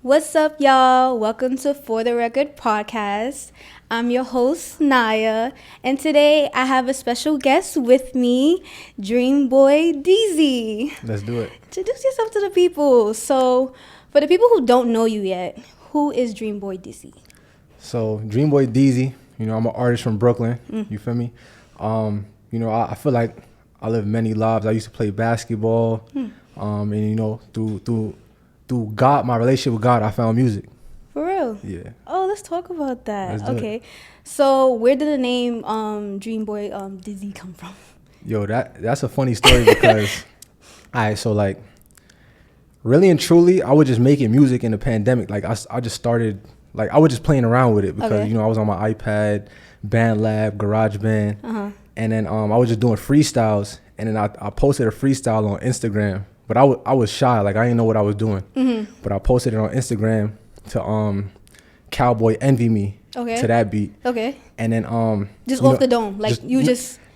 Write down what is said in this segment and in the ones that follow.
What's up, y'all? Welcome to For the Record podcast. I'm your host, Naya, and today I have a special guest with me, Dreamboy DZY. Let's do it. Introduce yourself to the people. So, for the people who don't know you yet, who is Dreamboy DZY? So, Dreamboy DZY, I'm an artist from Brooklyn. You feel me? I feel like I lived many lives. I used to play basketball, and through God, my relationship with God, I found music. For real? Yeah. Oh, let's talk about that. Let's do Okay. it. So, where did the name Dreamboy DZY come from? Yo, that's a funny story because, really and truly, I was just making music in the pandemic. Like, I just started, I was just playing around with it because, Okay. I was on my iPad, BandLab, GarageBand, and then I was just doing freestyles, and then I posted a freestyle on Instagram, but I was shy, I didn't know what I was doing, but I posted it on Instagram to Cowboy Envy Me, Okay. to that beat, Okay. and then Just off the dome.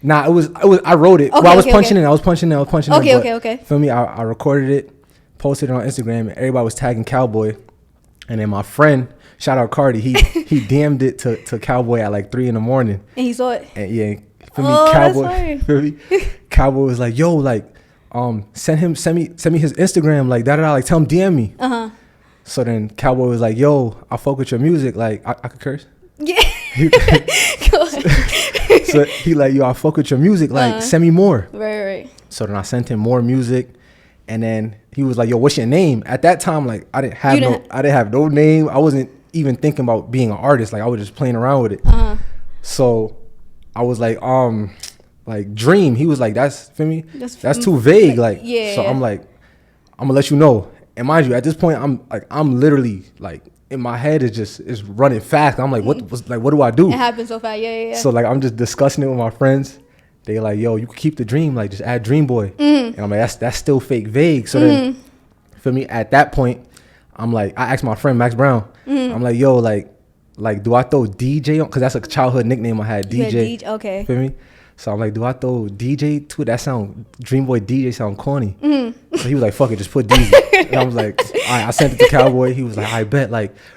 Nah, it was I wrote it. Okay, Well, I was okay, punching okay. it. I was punching it. Okay. Feel me? I recorded it, posted it on Instagram, and everybody was tagging Cowboy. And then my friend, shout out Cardi, he DM'd it to Cowboy at like 3 a.m. And he saw it. And yeah, feel me? Oh, that's Cowboy, fire. feel me? Cowboy was like, yo, send me his Instagram, tell him DM me. So then Cowboy was like, yo, I fuck with your music, I could curse. Yeah. Go ahead. So he like, yo, I fuck with your music, send me more. Right. So then I sent him more music, and then he was like, yo, what's your name? At that time, I didn't have no name. I wasn't even thinking about being an artist. I was just playing around with it. So I was like Dream. He was like, that's, feel me? That's too vague. yeah. So I'm like, I'm gonna let you know. And mind you, at this point, I'm literally in my head is running fast. I'm like, what do I do? It happened so fast. Yeah. So I'm just discussing it with my friends. They like, yo, you can keep the dream, just add Dreamboy. And I'm like, that's still fake vague. So then, for me, at that point, I'm like, I asked my friend Max Brown. I'm like, yo, do I throw DJ on? Because that's a childhood nickname I had, DJ. Okay. Feel me? So I'm like, do I throw DJ to it? That sound, Dreamboy DJ sound corny. So he was like, fuck it, just put DJ. And I was like, all right, I sent it to Cowboy. He was like, I bet,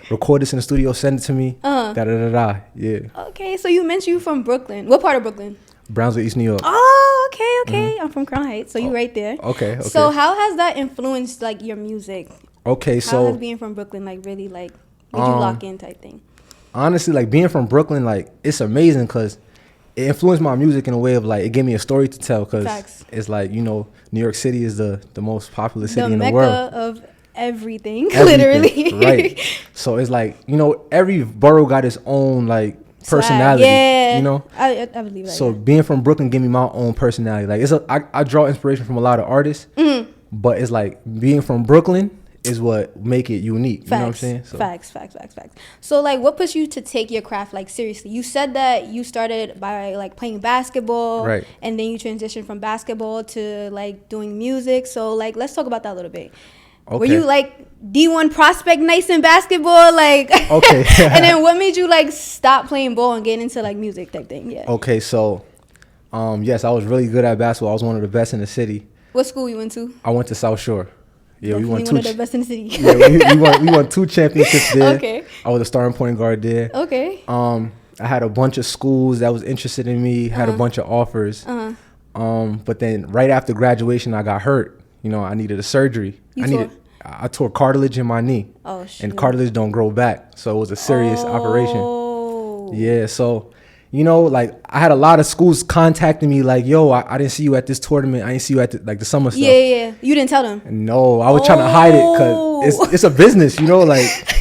record this in the studio, send it to me. Yeah. Okay, so you mentioned you from Brooklyn. What part of Brooklyn? Brownsville, East New York. Oh, okay. I'm from Crown Heights, so you right there. Okay. So how has that influenced your music? Okay, How has being from Brooklyn really made you lock in type thing? Honestly, being from Brooklyn, it's amazing because it influenced my music in a way of it gave me a story to tell because it's New York City is the most popular city in the world. The mecca of everything. Literally. Right. So it's every borough got its own personality. Yeah. I believe that. So being from Brooklyn gave me my own personality. I draw inspiration from a lot of artists, but it's being from Brooklyn is what make it unique. Facts. You know what I'm saying? So. Facts. So what pushed you to take your craft seriously? You said that you started by playing basketball, right? And then you transitioned from basketball to doing music. So let's talk about that a little bit. Okay. Were you D1 prospect nice in basketball? Okay. And then what made you stop playing ball and get into music type thing? Yeah. Okay, so yes, I was really good at basketball. I was one of the best in the city. What school you went to? I went to South Shore. Yeah, Definitely we won one of the best in the city. Yeah, we won 2 championships there. Okay. I was a starting point guard there. Okay. I had a bunch of schools that was interested in me, had a bunch of offers. But then right after graduation, I got hurt. I needed a surgery. I tore cartilage in my knee. Oh, shit. And cartilage don't grow back. So it was a serious operation. Yeah, so I had a lot of schools contacting me yo, I didn't see you at this tournament. I didn't see you at the summer stuff. Yeah. You didn't tell them? No, I was trying to hide it because it's a business,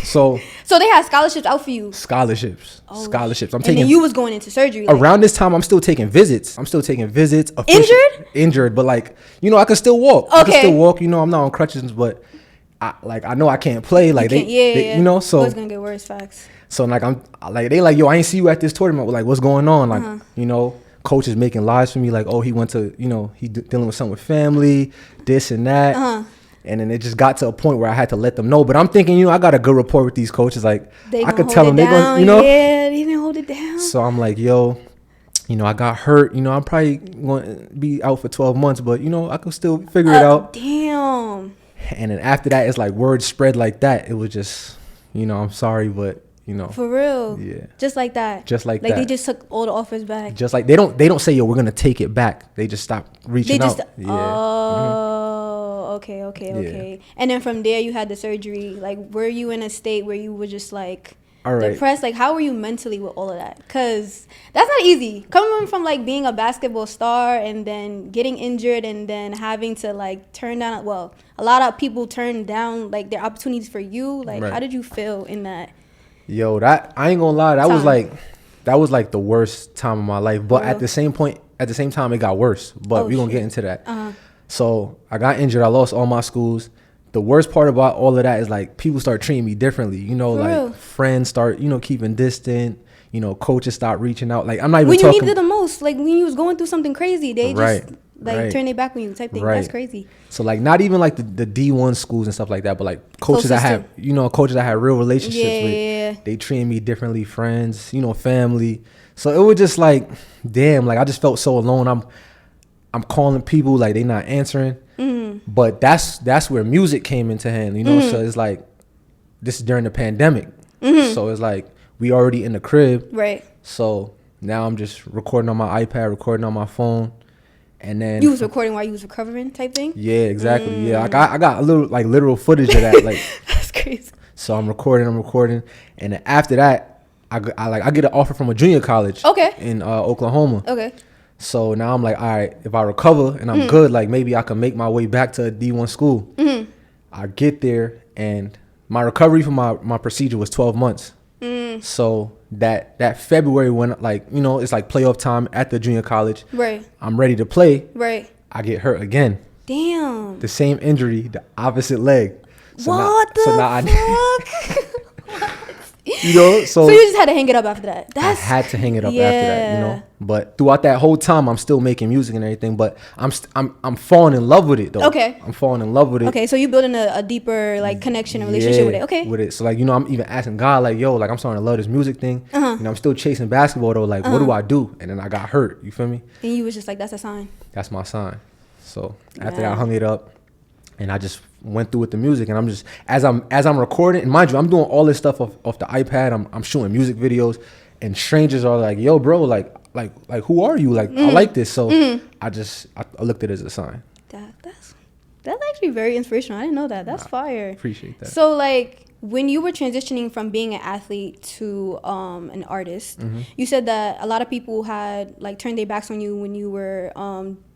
so. So they had scholarships out for you? Scholarships. I'm and taking. then you was going into surgery. Around this time, I'm still taking visits. Injured, but I can still walk. Okay. I can still walk. I'm not on crutches, but I know I can't play. Yeah. So it's gonna get worse. Facts. So they yo, I ain't see you at this tournament. What's going on? Coach is making lies for me. He went to he dealing with something with family, this and that. And then it just got to a point where I had to let them know. But I'm thinking, I got a good rapport with these coaches. I could tell them they're going, Yeah, they didn't hold it down. So I'm yo, I got hurt. I'm probably going to be out for 12 months, but I could still figure it out. Damn. And then after that, it's like word spread like that. It was just, I'm sorry, but For real. Yeah. Just like that. Just like that. Like they just took all the offers back. Just like they don't say, yo, we're gonna take it back. They just stop reaching out. Yeah. Oh, okay. And then from there you had the surgery. Like, were you in a state where you were just like depressed? Like, how were you mentally with all of that? Because that's not easy. Coming from like being a basketball star and then getting injured and then having to like turn down, well, a lot of people turn down like their opportunities for you. Like, how did you feel in that? Yo, that I ain't gonna lie, that was like the worst time of my life. But at the same time, it got worse. But we're gonna get into that. So I got injured. I lost all my schools. The worst part about all of that is like people start treating me differently. Friends start, keeping distant. Coaches start reaching out. Like, I'm not even when talking. You needed the most, like when you was going through something crazy, they just turn their back on you type thing. That's crazy. So like not even like the D1 schools and stuff like that, but like coaches I have, coaches I had real relationships with. They treated me differently, friends, family. So it was just like, damn, like I just felt so alone. I'm calling people, like they not answering. But that's where music came into hand, So it's like, this is during the pandemic. So it's like we already in the crib. Right. So now I'm just recording on my iPad, recording on my phone. And then you was recording while you was recovering type thing? Yeah, exactly. Yeah, I got a little like literal footage of that. Like that's crazy. So I'm recording, and then after that, I get an offer from a junior college. Okay. In Oklahoma. Okay. So now I'm like, all right, if I recover and I'm good, like maybe I can make my way back to a D1 school. I get there, and my recovery from my procedure was 12 months. So that February when it's like playoff time at the junior college. Right. I'm ready to play. Right. I get hurt again. Damn. The same injury, the opposite leg. So what the fuck? So you just had to hang it up after that. I had to hang it up after that, But throughout that whole time, I'm still making music and everything. But I'm falling in love with it though. Okay. I'm falling in love with it. Okay, so you're building a deeper like connection and relationship with it. Okay. With it, so like I'm even asking God like, yo, like I'm starting to love this music thing. I'm still chasing basketball though. Like, what do I do? And then I got hurt. You feel me? And you was just like, that's a sign. That's my sign. So after that, I hung it up. And I just went through with the music, and I'm just as I'm recording, and mind you, I'm doing all this stuff off the iPad. I'm shooting music videos, and strangers are like, "Yo, bro, like who are you? Like, I like this." So I looked at it as a sign. That's actually very inspirational. I didn't know that. That's fire. Appreciate that. So like when you were transitioning from being an athlete to an artist, you said that a lot of people had like turned their backs on you when you were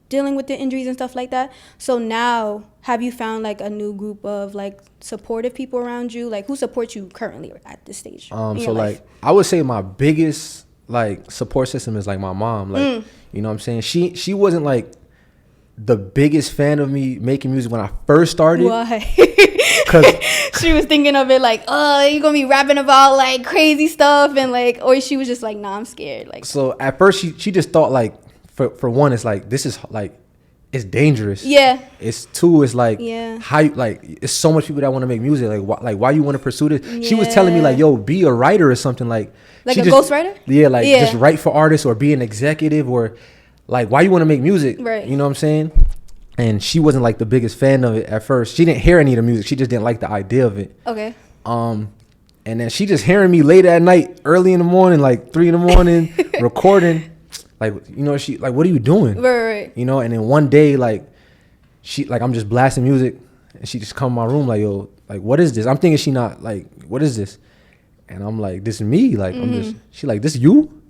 dealing with the injuries and stuff like that. So now, have you found like a new group of like supportive people around you? Like, who supports you currently at this stage? So like I would say my biggest like support system is like my mom. Like you know what I'm saying? She wasn't like the biggest fan of me making music when I first started. Why? Because she was thinking of it like, oh, you're gonna be rapping about like crazy stuff and like, or she was just like, nah, I'm scared. Like, so at first she just thought like, for one, it's like, this is like, it's dangerous. Yeah. It's two, it's like, how you, like, it's so much people that want to make music. Like, why you want to pursue this? Yeah. She was telling me like, yo, be a writer or something. Like a ghostwriter? Yeah, like just write for artists or be an executive, or like, why you want to make music? Right. You know what I'm saying? And she wasn't like the biggest fan of it at first. She didn't hear any of the music. She just didn't like the idea of it. Okay. And then she just hearing me late at night, early in the morning, like 3 a.m, recording. Like, she like, what are you doing? Right. And then one day, like, she, like, I'm just blasting music, and she just come in my room like, yo, like, what is this? I'm thinking she not like, what is this? And I'm like, this is me. Like, she like, this you?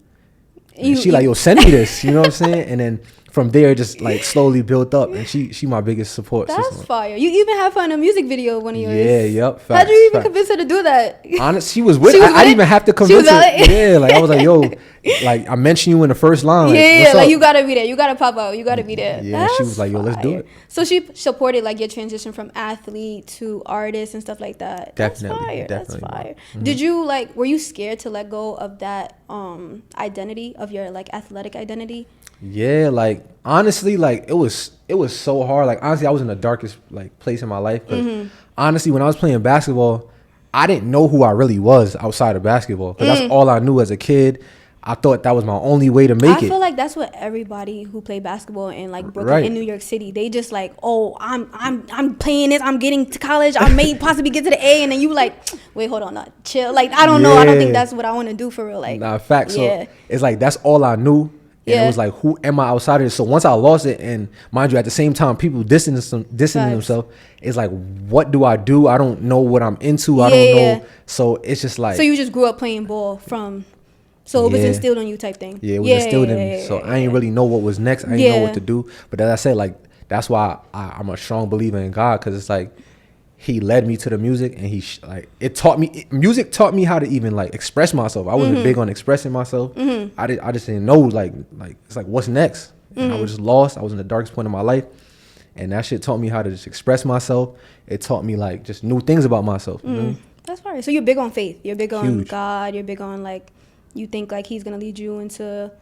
And she like, yo, send me this. You know what I'm saying? And then from there, it just like slowly built up, and she my biggest support system. That's fire. You even have her in a music video of one of yours. Yeah, yep. Facts, how'd you even convince her to do that? Honestly, she was with it. I didn't even have to convince her. Yeah, like I was like, yo, like I mentioned you in the first line. Like, yeah, like you gotta be there. You gotta pop out. You gotta be there. Yeah, she was like, yo, let's do it. So she supported like your transition from athlete to artist and stuff like that. Definitely. That's fire. Did you like? Were you scared to let go of that identity of your like athletic identity? Yeah, like honestly, like it was so hard. Like honestly, I was in the darkest like place in my life. But honestly, when I was playing basketball, I didn't know who I really was outside of basketball, because that's all I knew as a kid. I thought that was my only way to make it. I feel like that's what everybody who play basketball in like Brooklyn, in New York City, they just like, oh, I'm playing this, I'm getting to college, I may possibly get to the A, and then you like, wait, hold on, chill. Like, I don't know, I don't think that's what I want to do for real. Like, nah, facts. So it's like that's all I knew. And it was like, who am I outside of this? So once I lost it, and mind you, at the same time, people distancing themselves, it's like, what do? I don't know what I'm into. I don't know. So it's just like. So you just grew up playing ball from. So it was instilled on you type thing. Yeah, it was instilled in me. So I ain't really know what was next. I ain't know what to do. But as I said, like, that's why I'm a strong believer in God, because it's like he led me to the music, and music taught me how to even like express myself. I wasn't big on expressing myself. I just didn't know like it's like, what's next? And I was just lost. I was in the darkest point of my life, and that shit taught me how to just express myself. It taught me like just new things about myself. You know? That's right. So you're big on faith. You're big on God. You're big on like, you think like he's gonna lead you into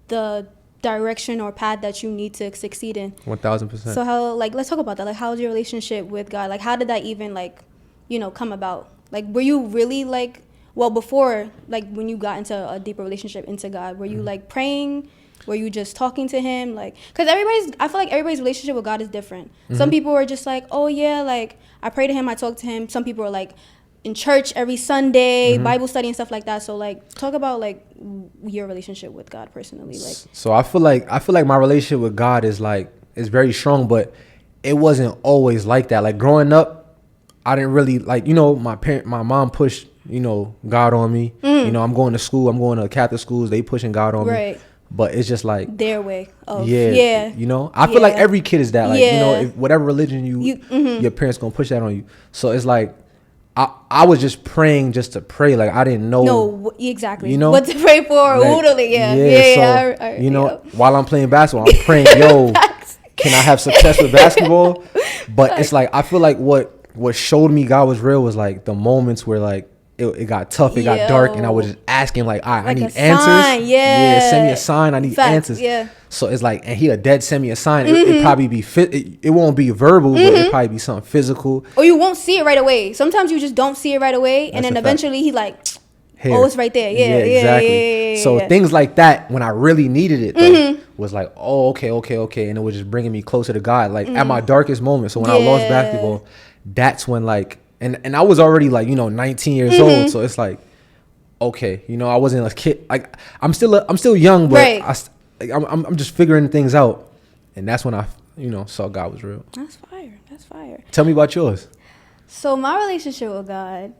the direction or path that you need to succeed in. 1000%. So how, like, let's talk about that. Like, how's your relationship with God? Like, how did that even like, come about? Like, were you really like, well, before, like, when you got into a deeper relationship into God, were you like praying? Were you just talking to him? Like, because I feel like everybody's relationship with God is different. Some people are just like, oh yeah, like I pray to him, I talk to him. Some people are like in church every Sunday, Bible study and stuff like that. So like, talk about like your relationship with God personally. Like, so I feel like my relationship with God is very strong, but it wasn't always like that. Like growing up, I didn't really like, my mom pushed, God on me. I'm going to school, I'm going to Catholic schools, they pushing God on me. But it's just like their way of I feel like every kid is that, like, if whatever religion your parents gonna push that on you. So it's like I was just praying just to pray. Like I didn't know. No, exactly. What to pray for? Like, while I'm playing basketball, I'm praying, can I have success with basketball? But it's like, I feel like what showed me God was real was like the moments where like it got tough, it got dark, and I was just asking like, all right, I need answers. Send me a sign. I need answers. So it's like, and he'll dead send me a sign. It probably be it won't be verbal, but it probably be something physical. Or you won't see it right away. Sometimes you just don't see it right away, and then eventually he like, oh, it's right there. Exactly. So things like that, when I really needed it, though, was like, oh, okay, and it was just bringing me closer to God. Like at my darkest moment. So when I lost basketball, that's when like, and I was already like 19 years old. So it's like, okay, I wasn't a kid. Like I'm still young, but I'm just figuring things out, and that's when I saw God was real. That's fire. Tell me about yours. So my relationship with God,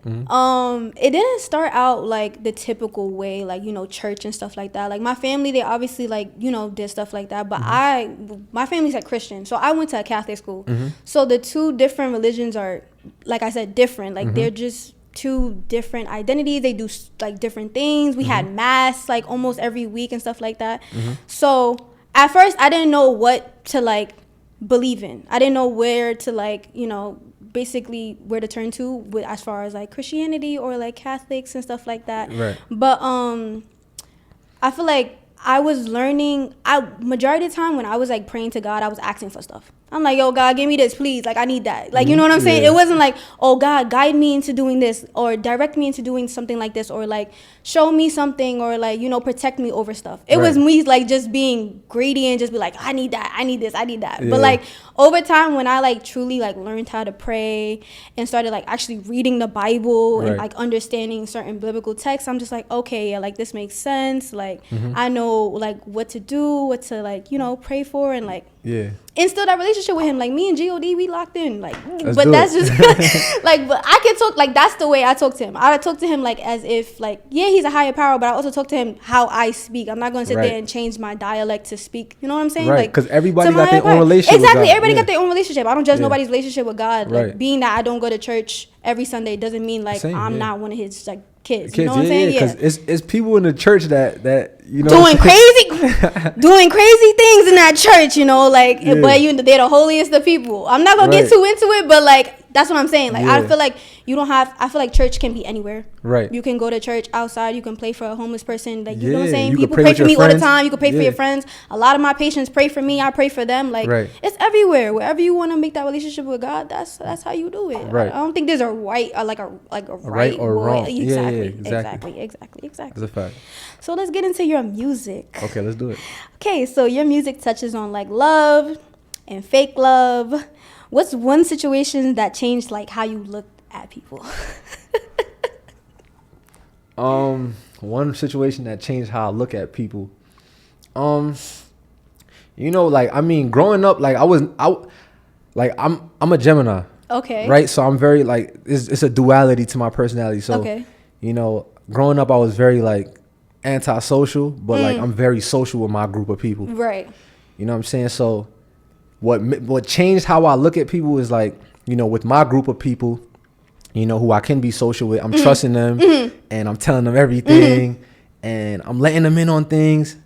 it didn't start out like the typical way, like church and stuff like that. Like my family, they obviously like did stuff like that, but my family's like Christian, so I went to a Catholic school. So the two different religions are, like I said, different. Like they're just two different identities. They do like different things. We had mass like almost every week and stuff like that. So at first I didn't know what to like believe in. I didn't know where to like basically where to turn to with as far as like Christianity or like Catholics and stuff like that. But I feel like I was learning. Majority of the time when I was like praying to God, I was asking for stuff. I'm like, yo, God, give me this, please. Like, I need that. Like, you know what I'm saying? It wasn't like, oh, God, guide me into doing this or direct me into doing something like this or like show me something or like, protect me over stuff. It was me like just being greedy and just be like, I need that. I need this. I need that. But like over time, when I like truly like learned how to pray and started like actually reading the Bible and like understanding certain biblical texts, I'm just like, okay, yeah, like this makes sense. Like I know like what to do, what to like, pray for and like instill that relationship with him. Like me and G.O.D, we locked in. Like, that's just like, but I can talk like that's the way I talk to him. I talk to him like as if like, yeah, he's a higher power, but I also talk to him how I speak. I'm not going to sit there and change my dialect to speak. You know what I'm saying? Like, because everybody got their own relationship. Exactly, everybody got their own relationship. I don't judge nobody's relationship with God. Like, being that I don't go to church every Sunday doesn't mean like I'm not one of his like kids. You know what I'm saying? Because it's people in the church that doing crazy things in that church. But they're the holiest of people. I'm not gonna get too into it, but like that's what I'm saying. Like I feel like you don't have, I feel like church can be anywhere. Right. You can go to church outside. You can pray for a homeless person. Like, you Yeah, know what I'm saying? you can People pray pray with for your me all the friends. time. You can pray for Yeah. your friends. A lot of my patients pray for me. I pray for them. Like, Right. it's everywhere. Wherever you want to make that relationship with God, that's how you do it. Right. I don't think there's a right, like a right or wrong. Exactly. Exactly. Exactly. That's a fact. So let's get into your music. Okay, let's do it. Okay, so your music touches on like love and fake love. What's one situation that changed like how you look at people? One situation that changed how I look at people. You know, like, I mean, growing up, like I'm a Gemini. Okay. Right? So I'm very like, it's a duality to my personality. So, okay. you know, growing up I was very like antisocial, but like I'm very social with my group of people. Right. You know what I'm saying? So what changed how I look at people is like, you know, with my group of people, you know, who I can be social with, I'm trusting them and I'm telling them everything and I'm letting them in on things.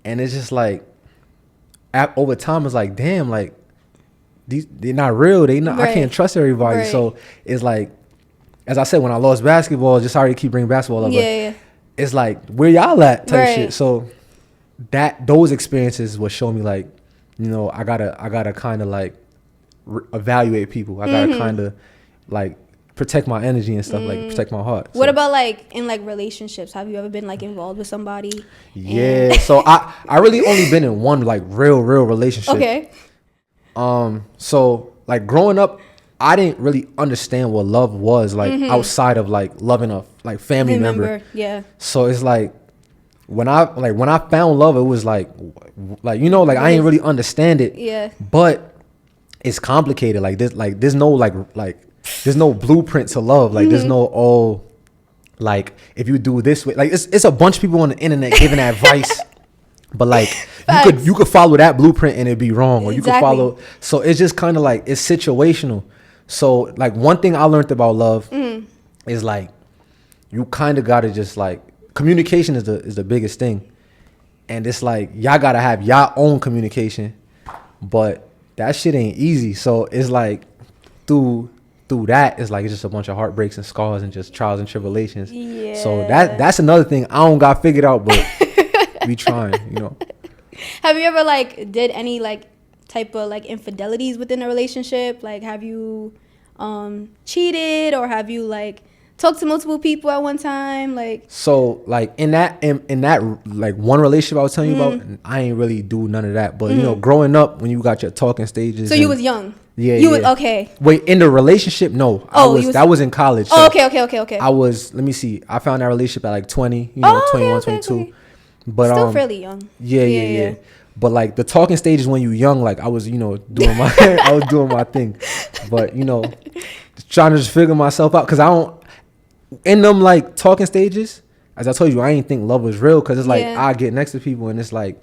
And it's just like, over time, it's like, damn, like, they're not real. I can't trust everybody. Right. So it's like, as I said, when I lost basketball, just sorry to keep bringing basketball up. Yeah. It's like, where y'all at type Right. shit. So those experiences will show me like, you know, I gotta kind of like evaluate people. I gotta kind of like protect my energy and stuff, like protect my heart. What So, about like in like relationships? Have you ever been like involved with somebody? yeah. So I really only been in one like real relationship. Okay. So like growing up, I didn't really understand what love was like outside of like loving a like family member. Yeah. So it's like when I found love, it was like you know, like I ain't really understand it. Yeah. But it's complicated. Like there's no blueprint to love. Like there's no like if you do this way, like it's a bunch of people on the internet giving advice. But like you could follow that blueprint and it'd be wrong, or you could follow. So it's just kind of like it's situational. So like one thing I learned about love is like you kind of gotta just like communication is the biggest thing, and it's like y'all gotta have y'all own communication, but that shit ain't easy. So it's like through that it's like it's just a bunch of heartbreaks and scars and just trials and tribulations. Yeah. So that's another thing I don't got figured out, but. We trying, you know. Have you ever like did any like type of like infidelities within a relationship? Like have you cheated, or have you like talked to multiple people at one time? Like, so like in that like one relationship I was telling you about, I ain't really do none of that. But you know, growing up when you got your talking stages. So you was young. Yeah. You was okay. Wait, in the relationship, no. That was in college. So oh, okay. I was, let me see. I found that relationship at like 20, you know, 21, 22. Okay. But still fairly young. Yeah. But like the talking stages when you young, like I was, you know, doing my I was doing my thing. But you know, trying to just figure myself out, because I don't, in them like talking stages, as I told you, I ain't think love was real, because it's like I get next to people and it's like,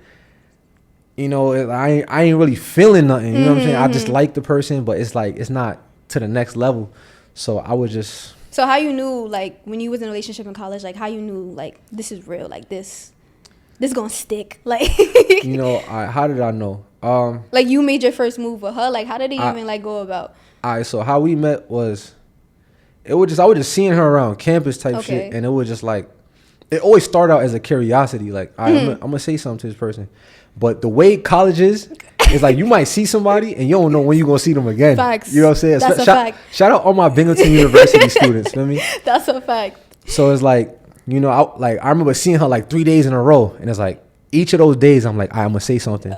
you know, I ain't really feeling nothing. You know what I'm saying? I just like the person, but it's like it's not to the next level. So I would just. So how you knew, like when you was in a relationship in college, like how you knew like this is real, like this gonna stick, like. You know, how did I know? Like you made your first move with her. Like how did it even like go about? Alright, so how we met was, I was just seeing her around campus type shit, and it was just like, it always started out as a curiosity, like I'm gonna say something to this person, but the way college is like you might see somebody and you don't know when you gonna see them again. Facts. You know what I'm saying? That's a fact. Shout out all my Binghamton University students. Feel me? That's a fact. So it's like, you know, I remember seeing her like 3 days in a row, and it's like each of those days I'm like, I'm gonna say something.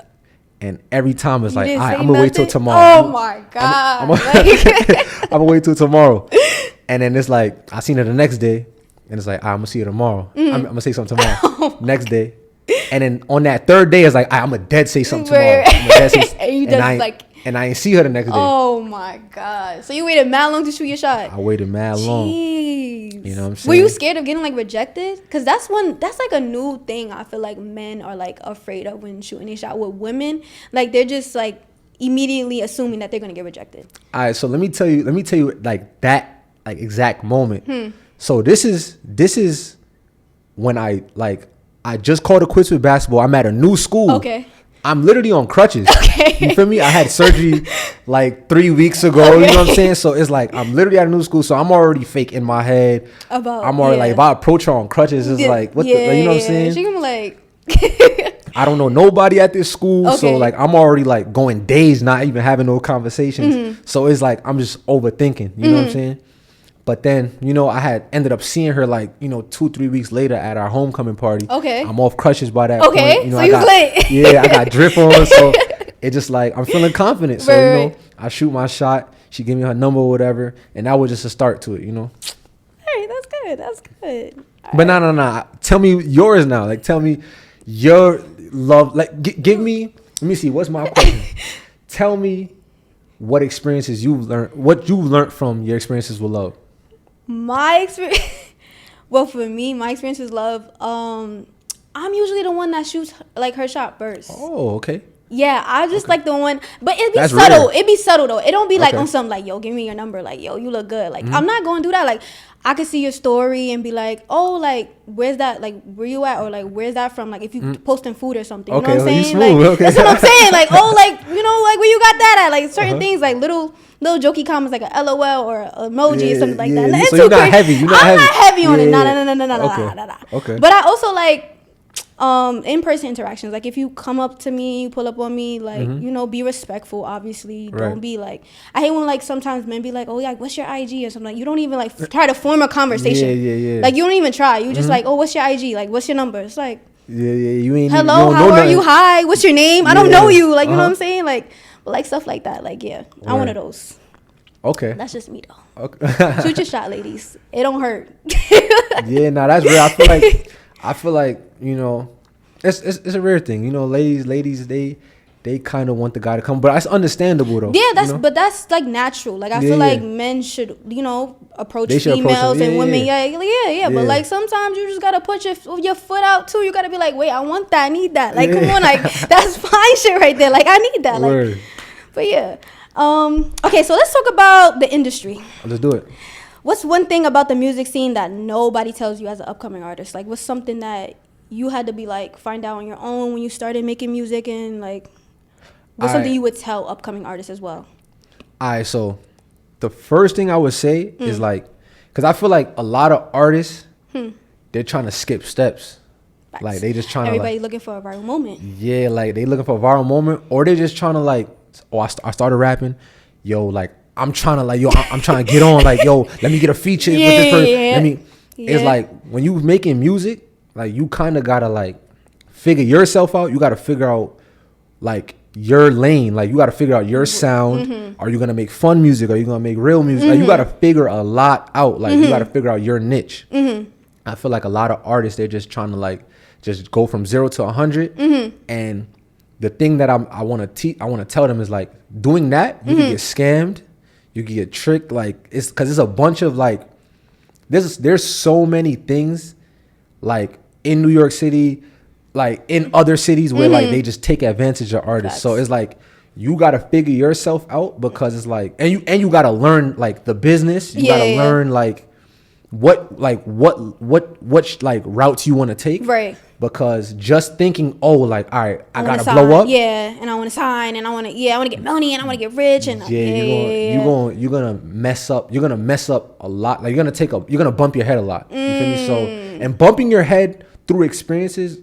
And every time it's like, I'm gonna wait till tomorrow. Oh my God. I'm gonna wait till tomorrow. And then it's like, I seen her the next day, and it's like, I'm gonna see her tomorrow. I'm gonna say something tomorrow. Next day. And then on that third day, it's like, I'm gonna dead say something tomorrow. And I ain't see her the next day. Oh my God. So you waited mad long to shoot your shot? I waited mad long. Jeez. You know what I'm saying? Were you scared of getting like rejected? Because that's like a new thing I feel like men are like afraid of when shooting a shot. With women, like they're just like immediately assuming that they're gonna get rejected. All right, so let me tell you like that like exact moment. So this is when I just called it quits with basketball. I'm at a new school. Okay. I'm literally on crutches. Okay. You feel me? I had surgery like 3 weeks ago. Okay. You know what I'm saying? So it's like I'm literally at a new school, so I'm already fake in my head. I'm already like, if I approach her on crutches, it's like, what the, like, you know what I'm saying? She gonna be like, I don't know nobody at this school, so like I'm already like going days not even having no conversations. So it's like I'm just overthinking. You know what I'm saying? But then, you know, I had ended up seeing her like, you know, 2-3 weeks later at our homecoming party. Okay. I'm off crutches by that point. You know, so I got late. Yeah, I got drip on. So it just like, I'm feeling confident. So, you know, I shoot my shot. She gave me her number or whatever. And that was just a start to it, you know. Hey, that's good. That's good. But no. Tell me yours now. Like, tell me your love. Like, give me, let me see. What's my question? Tell me what experiences you've learned, what you've learned from your experiences with love. My experience, well, for me, my experience with love, I'm usually the one that shoots like her shot first. Oh, okay. Yeah, I just like the one, but it'd be subtle. It'd be subtle though. It don't be like on something like, yo, give me your number. Like, yo, you look good. Like, I'm not going to do that. Like, I could see your story and be like, oh, like, where's that? Like, where you at? Or like, where's that from? Like, if you posting food or something, you know what I'm saying? Like, that's what I'm saying. Like, oh, like, you know, like where you got that at? Like certain things, like little jokey comments, like a LOL or an emoji or something like that. Like, so you're not heavy. I'm not heavy on it. No. Okay. But I also like in-person interactions. Like if you come up to me, you pull up on me, like you know, be respectful. Obviously, don't be like, I hate when like sometimes men be like, oh yeah, what's your IG or something. Like, you don't even like try to form a conversation. Yeah. Like you don't even try. You just like, oh, what's your IG? Like, what's your number? It's like, you ain't. Hello, how are you? Hi, what's your name? I don't know you. Like you know what I'm saying? Like, but like stuff like that. Like I'm one of those. Okay. That's just me though. Okay. Shoot your shot, ladies. It don't hurt. Yeah, that's real. I feel like, you know, it's a rare thing. You know, ladies, they kind of want the guy to come, but that's understandable though. Yeah, but that's like natural. Like I feel like men should, you know, approach females and women. Yeah. But like sometimes you just gotta put your foot out too. You gotta be like, wait, I want that, I need that. Like come on, like that's fine shit right there. Like I need that. Like, but yeah. Okay, so let's talk about the industry. Let's do it. What's one thing about the music scene that nobody tells you as an upcoming artist? Like, what's something that you had to be like find out on your own when you started making music, and like, what's something you would tell upcoming artists as well? Alright, so the first thing I would say is like, because I feel like a lot of artists, they're trying to skip steps. Facts. Like they just trying everybody to looking for a viral moment. Yeah, like they looking for a viral moment, or they're just trying to like, oh, I started rapping, yo, like I'm trying to like, yo, I'm trying to get on, like, yo, let me get a feature with this person. It's like when you making music, like you kind of gotta like figure yourself out. You gotta figure out like your lane. Like you gotta figure out your sound. Are you gonna make fun music? Are you gonna make real music? Like you gotta figure a lot out. Like you gotta figure out your niche. I feel like a lot of artists, they're just trying to like just go from 0 to 100. And the thing that I want to tell them is like, doing that, you can get scammed, you can get tricked. Like it's because it's a bunch of like, there's so many things like in New York City, like in other cities where like they just take advantage of artists. So it's like you gotta figure yourself out, because it's like, and you gotta learn like the business. You gotta learn like what routes you want to take. Right. Because just thinking, oh, like, all right, I gotta blow up. Yeah, and I want to sign, and I want to get money, and I want to get rich, and you're gonna mess up. You're gonna mess up a lot. Like you're gonna bump your head a lot. You feel me? So, and bumping your head through experiences,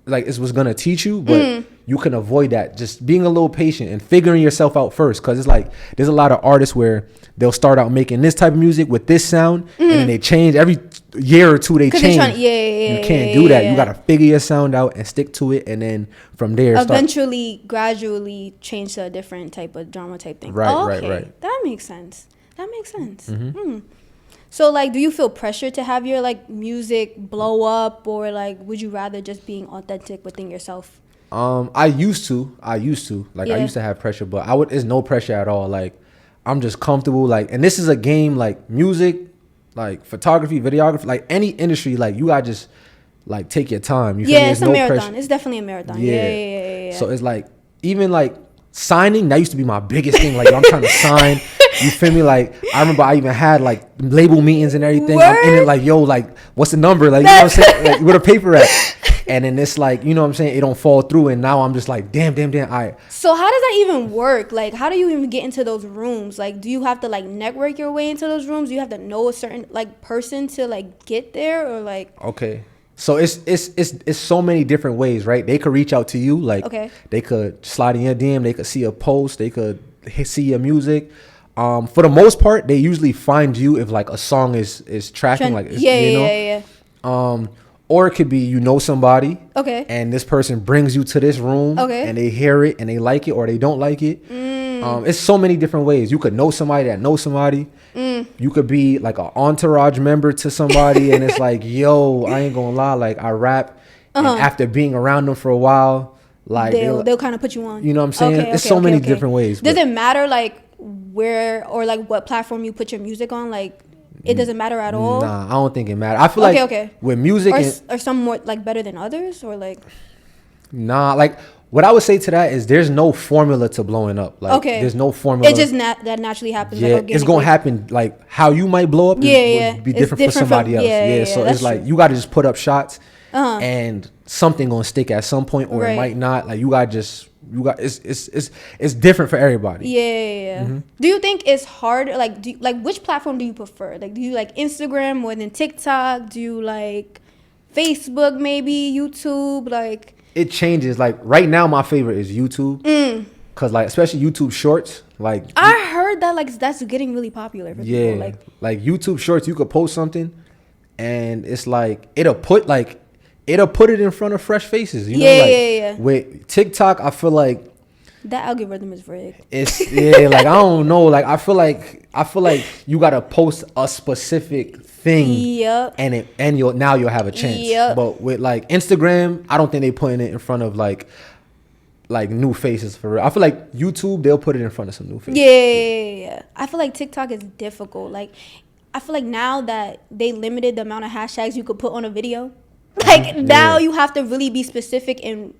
like, is what's gonna teach you, but you can avoid that. Just being a little patient and figuring yourself out first. Because it's like, there's a lot of artists where they'll start out making this type of music with this sound, and then they change every year or two. They change. You can't do that. You gotta figure your sound out and stick to it, and then from there, gradually change to a different type of drama type thing. Right. That makes sense. So, like, do you feel pressure to have your like music blow up, or like, would you rather just being authentic within yourself? I used to like, I used to have pressure, but it's no pressure at all. Like, I'm just comfortable. Like, and this is a game, like music, like photography, videography, like any industry, like you gotta just like take your time. You feel me? It's a marathon. Pressure. It's definitely a marathon. Yeah. So it's like, even like signing, that used to be my biggest thing. Like, I'm trying to sign. You feel me? Like, I remember I even had like label meetings and everything. I'm in it like, yo, like, what's the number? Like, you know what I'm saying? Like, where the paper at? And then it's like, you know what I'm saying, it don't fall through, and now I'm just like, damn. So how does that even work? Like, how do you even get into those rooms? Like, do you have to like network your way into those rooms? Do you have to know a certain like person to like get there, or like? Okay. So it's so many different ways, right? They could reach out to you, like, okay, they could slide in your DM, they could see a post, they could see your music. For the most part, they usually find you if like a song is tracking, like, yeah. Or it could be, you know, somebody, okay, and this person brings you to this room, okay, and they hear it and they like it or they don't like it. It's so many different ways. You could know somebody that knows somebody. You could be like an entourage member to somebody, and it's like, yo, I ain't gonna lie, like, I rap, and after being around them for a while, like, they'll kind of put you on. You know what I'm saying? It's so many different ways. Does it matter like where or like what platform you put your music on? Like, it doesn't matter at all? Nah, I don't think it matters. I feel like with music, are some more like better than others, or like? Nah, like, what I would say to that is there's no formula to blowing up. Like, there's no formula. It just that naturally happens. Yeah, like, it's gonna happen. Like, how you might blow up would be different for somebody else. So it's like, you gotta just put up shots, and something gonna stick at some point, or it might not. Like, it's different for everybody. Yeah. Do you think it's hard? Like, which platform do you prefer? Like, do you like Instagram more than TikTok? Do you like Facebook, maybe YouTube? Like, it changes. Like, right now, my favorite is YouTube. Cause like, especially YouTube Shorts. Like, I heard that like that's getting really popular for people. Like YouTube Shorts, you could post something, and it's like it'll put it in front of fresh faces. You know, like, with TikTok, I feel like that algorithm is rigged. It's like, I don't know. Like, I feel like you gotta post a specific thing, and you'll have a chance. But with like Instagram, I don't think they putting it in front of like new faces for real. I feel like YouTube, they'll put it in front of some new faces. Yeah. I feel like TikTok is difficult. Like, I feel like now that they limited the amount of hashtags you could put on a video, like, now you have to really be specific in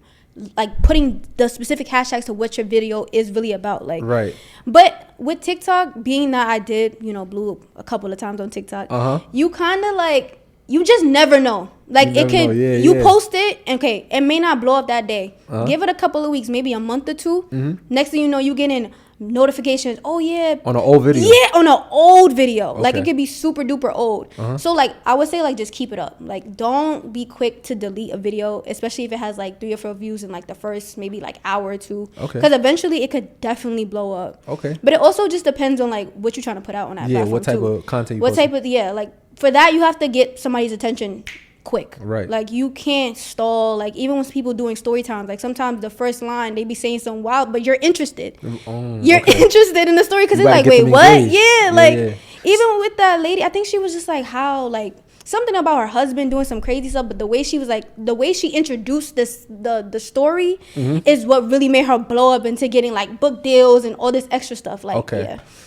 like putting the specific hashtags to what your video is really about. Like, right. But with TikTok, being that I did, blew a couple of times on TikTok, you kind of like, you just never know. Like, it could, post it, okay, it may not blow up that day. Give it a couple of weeks, maybe a month or two. Next thing you know, you get in notifications. Oh yeah, on an old video. Yeah, on an old video. Okay. Like, it could be super duper old. So like, I would say like, just keep it up. Like, don't be quick to delete a video, especially if it has like 3 or 4 views in like the first maybe like hour or two. Okay. Because eventually it could definitely blow up. Okay. But it also just depends on like what you're trying to put out on that platform. What type of content? Like, for that you have to get somebody's attention quick. Right. Like, you can't stall. Like, even when people doing story times, like, sometimes the first line they be saying something wild, but you're interested. You're interested in the story because it's like, wait, what? Yeah, like, even with that lady, I think she was just like, how, like, something about her husband doing some crazy stuff, but the way she introduced the story is what really made her blow up into getting like book deals and all this extra stuff. Like,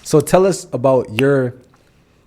So tell us about your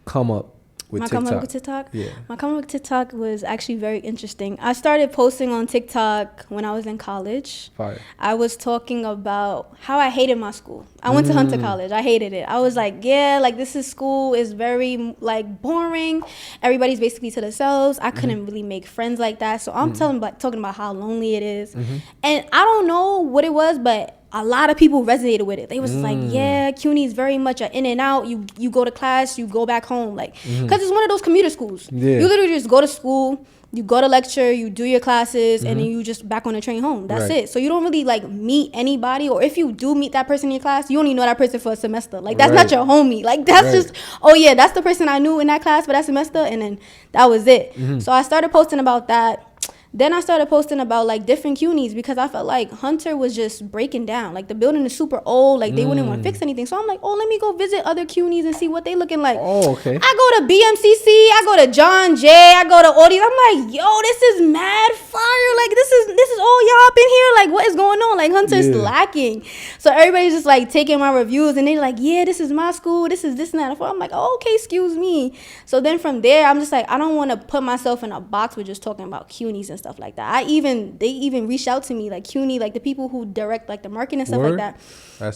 come up. My come up with TikTok? Yeah. My come up with TikTok was actually very interesting. I started posting on TikTok when I was in college. Fire. I was talking about how I hated my school. I went to Hunter College. I hated it. I was like, this is school is very like boring. Everybody's basically to themselves. I couldn't really make friends like that. So I'm talking about how lonely it is. And I don't know what it was, but a lot of people resonated with it. They was like, CUNY is very much an in and out. You go to class, you go back home. Like, because it's one of those commuter schools. Yeah. You literally just go to school, you go to lecture, you do your classes, and then you just back on the train home. That's it. So you don't really like meet anybody, or if you do meet that person in your class, you only know that person for a semester. Like, that's not your homie. Like, that's just, that's the person I knew in that class for that semester, and then that was it. So I started posting about that. Then I started posting about like different CUNYs because I felt like Hunter was just breaking down. Like, the building is super old. Like, they wouldn't want to fix anything. So I'm like, let me go visit other CUNYs and see what they looking like. Oh, okay. I go to BMCC. I go to John Jay. I go to Audie's. I'm like, yo, this is mad fire. Like, this is all y'all up in here. Like, what is going on? Like, Hunter's lacking. So everybody's just like taking my reviews and they're like, yeah, this is my school. This is this and that. I'm like, okay, excuse me. So then from there, I'm just like, I don't want to put myself in a box with just talking about CUNYs and stuff like that. They even reached out to me, like CUNY, like the people who direct like the marketing and stuff like that.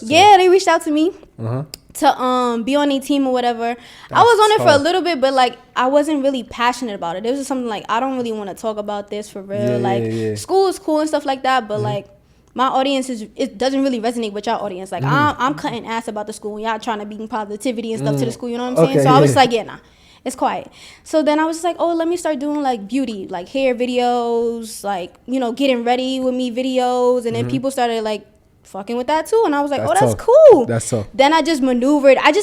They reached out to me to be on a team or whatever. I was on it for a little bit, but like I wasn't really passionate about it. It was just something like I don't really want to talk about this for real. School is cool and stuff like that, but like my audience it doesn't really resonate with y'all audience. Like I'm cutting ass about the school and y'all trying to bring positivity and stuff to the school, you know what I'm saying? So I was like, nah, it's quiet. So then I was just like, oh, let me start doing like beauty, like hair videos, like, getting ready with me videos. And then people started like fucking with that too. And I was like, that's cool. That's tough. Then I just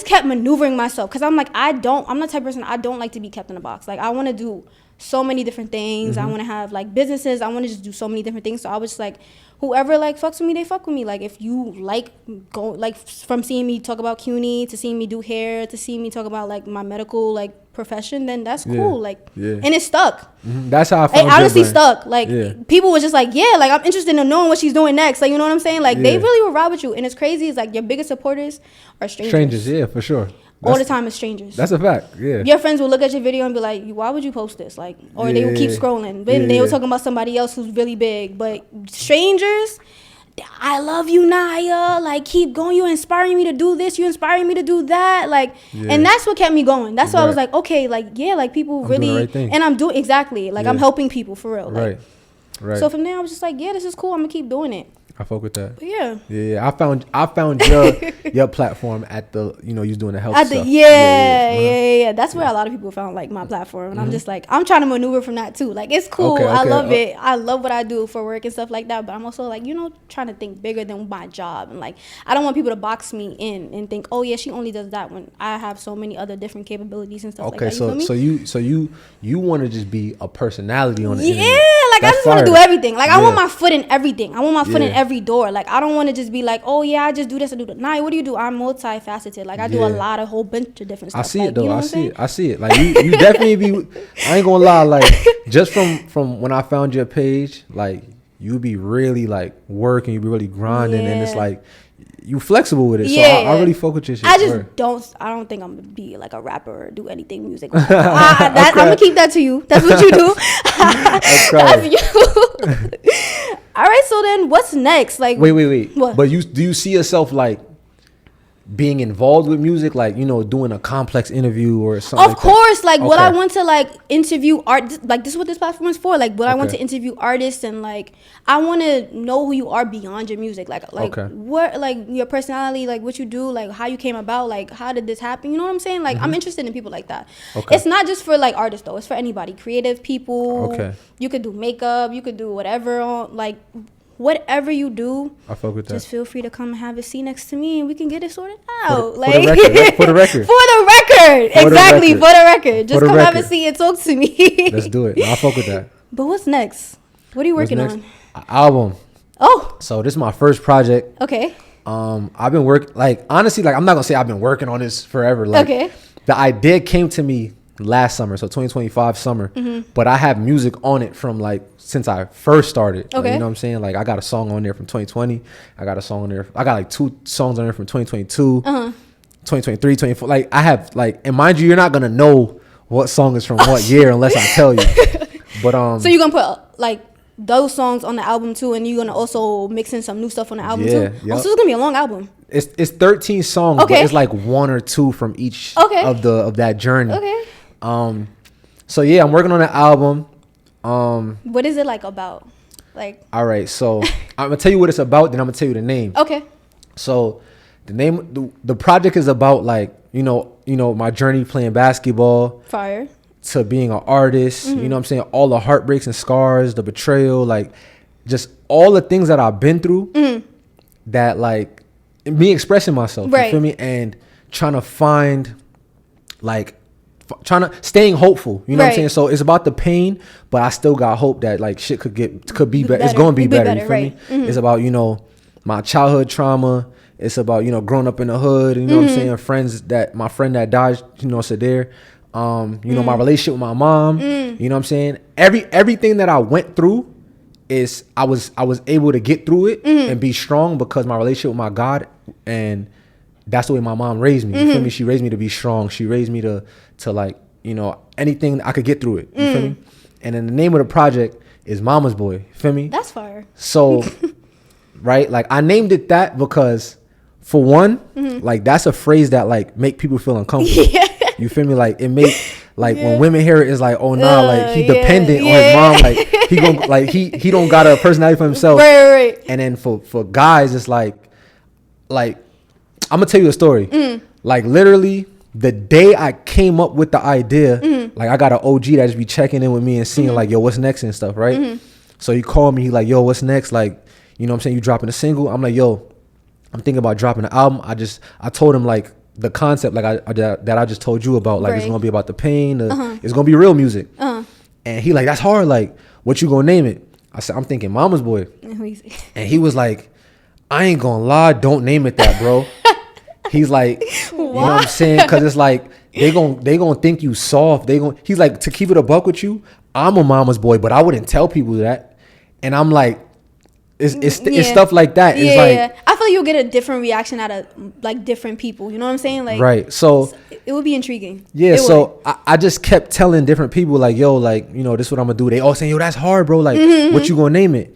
kept maneuvering myself. Cause I'm like, I'm the type of person, I don't like to be kept in a box. Like I want to do so many different things. I want to have like businesses. I want to just do so many different things. So I was just like, whoever like fucks with me, they fuck with me. Like if you like go like from seeing me talk about CUNY to seeing me do hair to seeing me talk about like my medical like profession, then that's cool. Like and it stuck. That's how I found it honestly stuck. Like people was just like, like I'm interested in knowing what she's doing next. Like, you know what I'm saying? Like they really will ride with you. And it's crazy. It's like your biggest supporters are strangers. Yeah, for sure. All the time is strangers. That's a fact. Yeah. Your friends will look at your video and be like, why would you post this? Like, or they will keep scrolling. Then they will talking about somebody else who's really big. But strangers, I love you, Naya. Like, keep going. You're inspiring me to do this. You're inspiring me to do that. Like, and that's what kept me going. That's why I was like, okay, like, like people really, doing the right thing. And I'm doing exactly. Like, I'm helping people for real. Like, right. So from there, I was just like, this is cool. I'm gonna keep doing it. I fuck with that. But yeah. I found your platform at the you was doing the health stuff. That's where a lot of people found like my platform, and I'm just like I'm trying to maneuver from that too. Like it's cool. Okay. I love it. I love what I do for work and stuff like that. But I'm also like trying to think bigger than my job, and like I don't want people to box me in and think, oh yeah, she only does that when I have so many other different capabilities and stuff like that. So you want to just be a personality on the internet. Like that's I just want to do everything. Like I want my foot in everything. I want my foot in every door. Like I don't want to just be like, oh yeah, I just do this and do that. Nah, what do you do? I'm multifaceted. Like I do a whole bunch of different stuff. I see it though. I see it. Like you definitely be. I ain't gonna lie. Like just from when I found your page, like you be really like working. You be really grinding, and it's like you flexible with it. So I really fuck with your shit. I don't think I'm gonna be like a rapper or do anything music. I'm gonna keep that to you. That's what you do. That's you. All right, so then what's next? Like wait. What? But do you see yourself like being involved with music, like doing a complex interview or something? Of course, like would I want to like interview art? Like this is what this platform is for. Like would I want to interview artists and like I want to know who you are beyond your music, like what, like your personality, like what you do, like how you came about, like how did this happen? You know what I'm saying? Like I'm interested in people like that. It's not just for like artists though. It's for anybody, creative people. You could do makeup. You could do whatever. Like whatever you do, I fuck with that. Just feel free to come and have a seat next to me and we can get it sorted out. For the record. Exactly, for the record. Just come have a seat and talk to me. Let's do it. I fuck with that. But what's next? What are you working on? Album. Oh. So this is my first project. Okay. I've been honestly, I'm not gonna say I've been working on this forever. Like the idea came to me last summer, so 2025 summer, but I have music on it from like since I first started. Like, you know what I'm saying? Like I got a song on there from 2020. I got a song on there. I got like 2 songs on there from 2022, 2023, 24. Like I have like, and mind you, you're not gonna know what song is from what year unless I tell you. But so you're gonna put like those songs on the album too, and you're gonna also mix in some new stuff on the album too. Yep. So it's gonna be a long album. It's 13 songs, but it's like 1 or 2 from each of that journey. So yeah, I'm working on an album. What is it like about? Like, all right, so I'm gonna tell you what it's about, then I'm gonna tell you the name. Okay. So the name, the project is about like my journey playing basketball. Fire. To being an artist. You know what I'm saying? All the heartbreaks and scars, the betrayal, like just all the things that I've been through. That like me expressing myself. You feel me? And trying to find like. Staying hopeful, you know what I'm saying? So it's about the pain, but I still got hope that like shit could be better. It's going to be better. You feel me? It's about my childhood trauma. It's about growing up in the hood. You know what I'm saying? My friend that died. Sadir. My relationship with my mom. You know what I'm saying? Everything that I went through is I was able to get through it and be strong because my relationship with my God, and that's the way my mom raised me. You feel me? She raised me to be strong. She raised me to like, anything I could get through it. You feel me? And then the name of the project is Mama's Boy. You feel me? That's fire. So, right, like I named it that because, for one, like that's a phrase that like make people feel uncomfortable. Yeah. You feel me? Like it make like when women hear it, it's like, oh nah, like he dependent on his mom, like he gon' like he don't got a personality for himself. Right. And then for guys, it's like I'm gonna tell you a story. Like literally the day I came up with the idea, like I got an OG that just be checking in with me and seeing like, yo, what's next and stuff, right? So he called me, he like, yo, what's next? Like, you know what I'm saying? You dropping a single? I'm like, yo, I'm thinking about dropping an album. I told him like the concept, like that I just told you about, like it's gonna be about the pain, it's gonna be real music. And he like, that's hard. Like, what you gonna name it? I said, I'm thinking Mama's Boy. And he was like, I ain't gonna lie, don't name it that, bro. He's like, you know what I'm saying? Because it's like they gonna think you soft. He's like, to keep it a buck with you, I'm a mama's boy, but I wouldn't tell people that. And I'm like, it's stuff like that. It's like, I feel like you'll get a different reaction out of like different people. You know what I'm saying? Like, right. So it would be intriguing. Yeah. So I just kept telling different people like, yo, like, you know, this is what I'm gonna do. They all saying, yo, that's hard, bro. Like, what you gonna name it?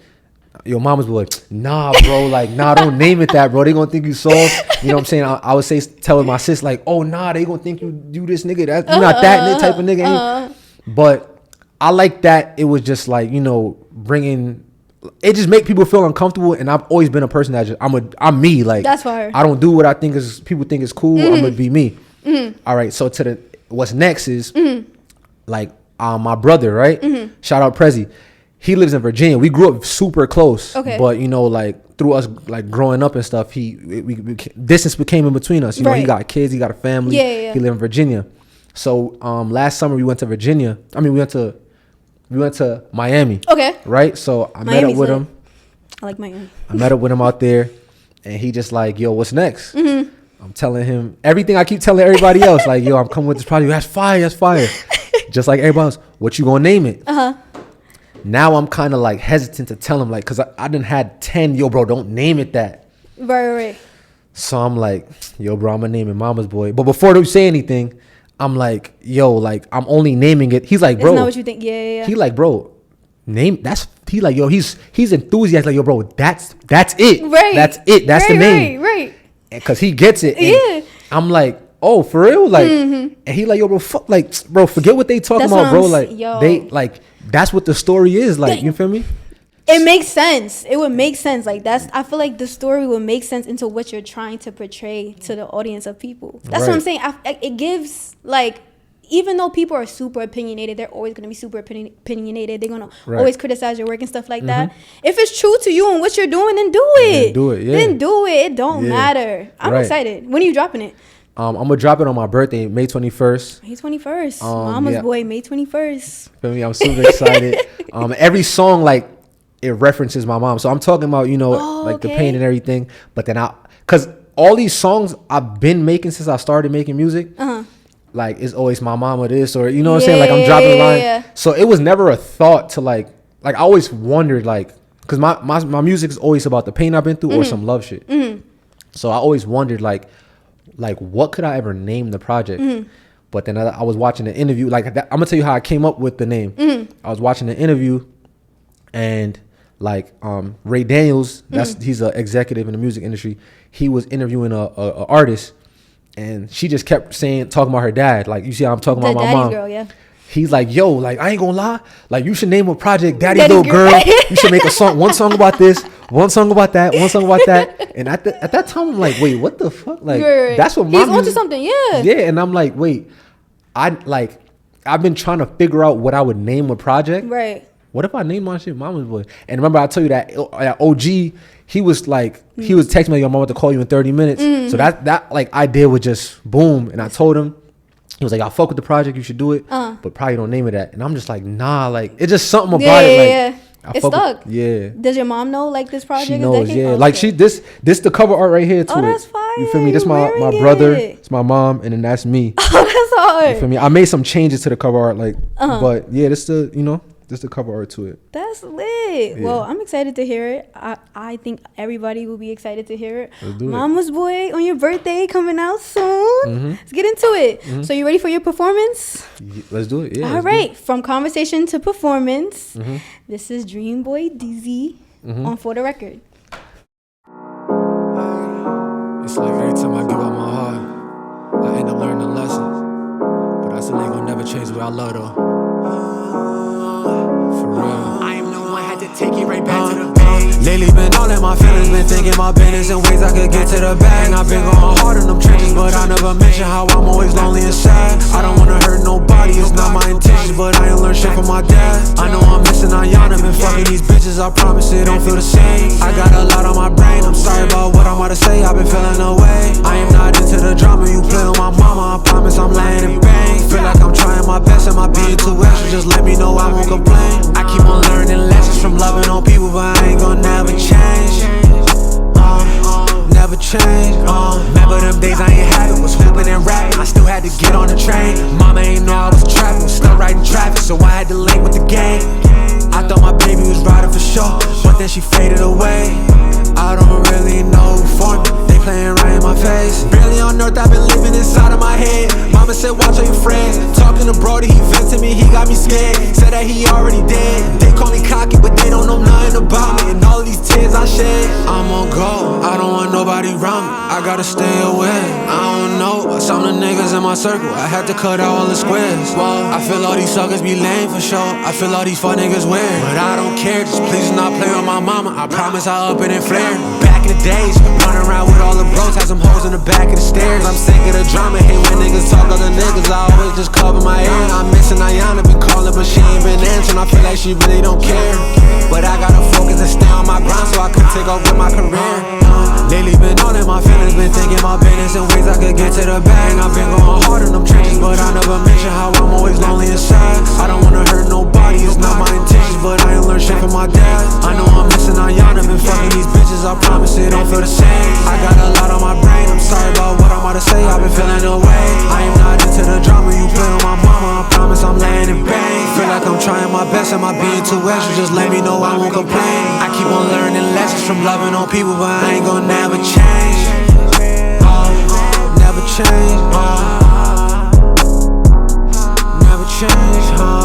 Yo, Mama's Boy. Nah, bro. Like, nah, don't name it that, bro. They gonna think you soft. You know what I'm saying? I would say, telling my sis like, oh, nah, they gonna think you this nigga. That you not that type of nigga. But I like that. It was just like, you know, bringing. It just make people feel uncomfortable, and I've always been a person that just I'm me. Like, that's fire. I don't do what I think is people think is cool. I'm gonna be me. All right. So what's next is like my brother, right? Shout out Prezi. He lives in Virginia. We grew up super close. Okay. But you know, like through us like growing up and stuff, distance became in between us. You know, he got kids, he got a family. Yeah. He lived in Virginia. So last summer we went to Virginia. I mean, we went to Miami. Okay. Right? So I met up with him. I like Miami. I met up with him out there, and he just like, yo, what's next? I'm telling him everything I keep telling everybody else. Like, yo, I'm coming with this project. That's fire. Just like everybody else. What you gonna name it? Now I'm kind of like hesitant to tell him, like, because I done had 10, yo, bro, don't name it that. Right. So I'm like, yo, bro, I'm going to name it Mama's Boy. But before they say anything, I'm like, yo, like, I'm only naming it. He's like, bro. It's not what you think. Yeah. He like, bro, he like, yo, he's enthusiastic. Like, yo, bro, that's it. Right. That's it. That's the name. Right. Because he gets it. And I'm like, oh, for real? Like, and he like, yo, bro, forget what they talking about, bro. Like, they, like, that's what the story is. Like, you feel me? It makes sense. It would make sense. Like, I feel like the story would make sense into what you're trying to portray to the audience of people. That's what I'm saying. It gives, like, even though people are super opinionated, they're always going to be super opinionated. They're going to always criticize your work and stuff like that. If it's true to you and what you're doing, then do it. Then do it. It don't matter. I'm excited. When are you dropping it? I'm gonna drop it on my birthday, May 21st. May 21st. Mama's Boy, May 21st. Feel me? I'm super excited. Every song, like, it references my mom. So I'm talking about, you know, the pain and everything. But then because all these songs I've been making since I started making music, like, it's always my mama this, or, you know what I'm saying? Like, I'm dropping a line. Yeah. So it was never a thought to, like I always wondered, like, because my music is always about the pain I've been through or some love shit. So I always wondered, like, what could I ever name the project? But then I was watching an interview. Like, I'm gonna tell you how I came up with the name. I was watching an interview, and like Ray Daniels, he's an executive in the music industry. He was interviewing a artist, and she just kept talking about her dad. Like, you see how I'm talking about my mom. Girl, yeah. He's like, yo, like, I ain't gonna lie, like, you should name a project Daddy Little Girl. You should make one song about this, one song about that, one song about that. And at that time, I'm like, wait, what the fuck? Like, that's what he's onto something, yeah. Yeah, and I'm like, wait, I've been trying to figure out what I would name a project. Right. What if I named my shit Mama's Boy? And remember, I told you that OG, he was like, he was texting me, your mom to call you in 30 minutes. So that like idea would just boom. And I told him, he was like, I'll fuck with the project, you should do it, but probably don't name it that. And I'm just like, nah, like, it's just something about it. Like, yeah. It's stuck. Does your mom know, like, this project? She knows, Like, this the cover art right here, too. Oh, that's fire. You feel me? This my brother, it's my mom, and then that's me. Oh, that's hard. You feel me? I made some changes to the cover art, like, but yeah, this the, you know. just the cover art to it. That's lit. Yeah. Well, I'm excited to hear it. I think everybody will be excited to hear it. Let's do Mama's Boy on your birthday coming out soon. Let's get into it. So you ready for your performance? Let's do it. Yeah. All right. From conversation to performance. This is Dreamboy DZY on For the Record. It's like every time I give up my heart, I end up learning a lesson. But I still ain't gonna never change what I love though. For real. I am the one had to take it right back to the base. Lately been all in my feelings, been thinking my business in ways I could get to the bag. I've been going hard in them trenches, but I never mention how I'm always lonely and sad. I don't wanna hurt nobody, it's not my intention, but I ain't learned shit from my dad. I know I'm missing Ayana, been fucking these bitches, I promise it don't feel the same. I got a lot on my brain, I'm sorry about what I'm about to say, I've been feeling away. I am not into the drama, you play on my mama, I promise I'm laying in bang. Feel like I'm trying my best, am I being too extra? Just let me know, I won't complain. I keep on learning lessons from loving on people, but I ain't gonna never change. Never change. Remember them days I ain't had it, was hooping and rapping. I still had to get on the train. Mama ain't know I was trapping, was stuck right in traffic, so I had to link with the gang. I thought my baby was riding for sure, but then she faded away. I don't really know who for me, they playing right in my face. Barely on earth, I've been living inside of my head. Mama said watch all your friends, talking to Brody, he vented me, he got me scared. Said that he already dead, they call me cocky, but they don't know nothing about me. And all of these tears I shed, I'm on go, I don't want nobody around me, I gotta stay away. I don't know, some of the niggas in my circle, I had to cut out all the squares. Well, I feel all these suckers be lame for sure, I feel all these fuck niggas weird, but I don't care, just please do not play with my mama, I promise I'll up it and flare. Back in the days, running around with all the bros, had some hoes in the back of the stairs. I'm sick of the drama, hate when niggas talk other niggas, I always just cover my ear. I'm missing Ayana, been calling but she ain't been answering, I feel like she really don't care. But I gotta focus and stay on my grind so I can take off with my career. Lately been all in my feelings, been thinking my business in ways I could get to the bag. I've been going hard in them trenches, but I never mention how I'm always lonely and sad. I don't wanna hurt nobody, it's not my intentions, but I ain't learned shit from my dad. I know I'm missing Ayana, been fucking these bitches, I promise it don't feel the same. I got a lot on my brain, I'm sorry about what I'm about to say, I've been feeling away. I am not into the drama, you play on my mama, I promise I'm laying in bang. Feel like I'm trying my best, am I being too extra? Just let me know, I won't complain. I keep on learning lessons from loving on people, but I ain't gonna never change. Never change. Never change.